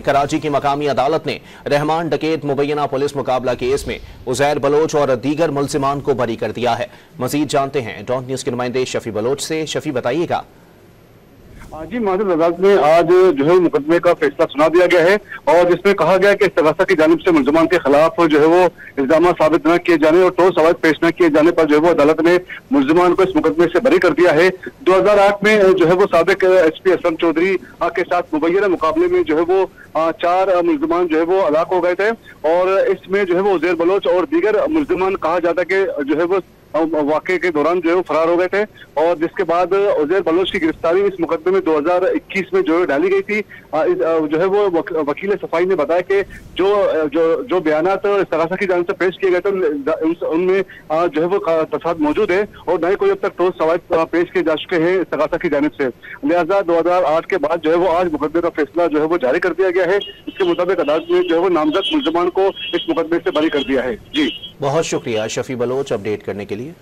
कराची की मकामी अदालत ने रहमान डकैत मुबैना पुलिस मुकाबला केस में उजैर बलोच और दीगर मुल्जिमान को बरी कर दिया है। मजीद जानते हैं डॉट न्यूज के नुमाइंदे शफी बलोच से। शफी, बताइएगा। जी, महाजर अदालत में आज जो है मुकदमे का फैसला सुना दिया गया है और जिसमें कहा गया है कि इस्तगासा की जानिब से मुल्जिमान के खिलाफ जो है वो इल्जाम साबित न किए जाने और ठोस सवाल पेश न किए जाने पर जो है वो अदालत ने मुल्जिमान को इस मुकदमे से बरी कर दिया है। 2008 में जो है वो साबिक SP असलम चौधरी के साथ मुबैना मुकाबले में जो है वो 4 मुल्जिमान जो है वो हलाक हो गए थे और इसमें जो है वो उजैर बलोच और दीगर मुल्जिमान कहा जाता है कि जो है वो वाकये के दौरान जो है वो फरार हो गए थे और जिसके बाद उजैर बलोच की गिरफ्तारी इस मुकदमे में 2021 में जो है डाली गई थी। जो है वो वकील सफाई ने बताया कि जो बयानात इस्तगासा की जानिब से पेश किए गए थे उनमें जो है वो तफात मौजूद है और न ही कोई अब तक ठोस सवाल पेश किए जा चुके हैं इस्तगासा की जानिब से। लिहाजा 2008 के बाद जो है वो आज मुकदमे का फैसला जो है वो जारी कर दिया गया है। इसके मुताबिक अदालत ने जो है वो नामजद मुल्जिमान को इस मुकदमे से बरी कर दिया है। जी, बहुत शुक्रिया शफी बलोच अपडेट करने के लिए।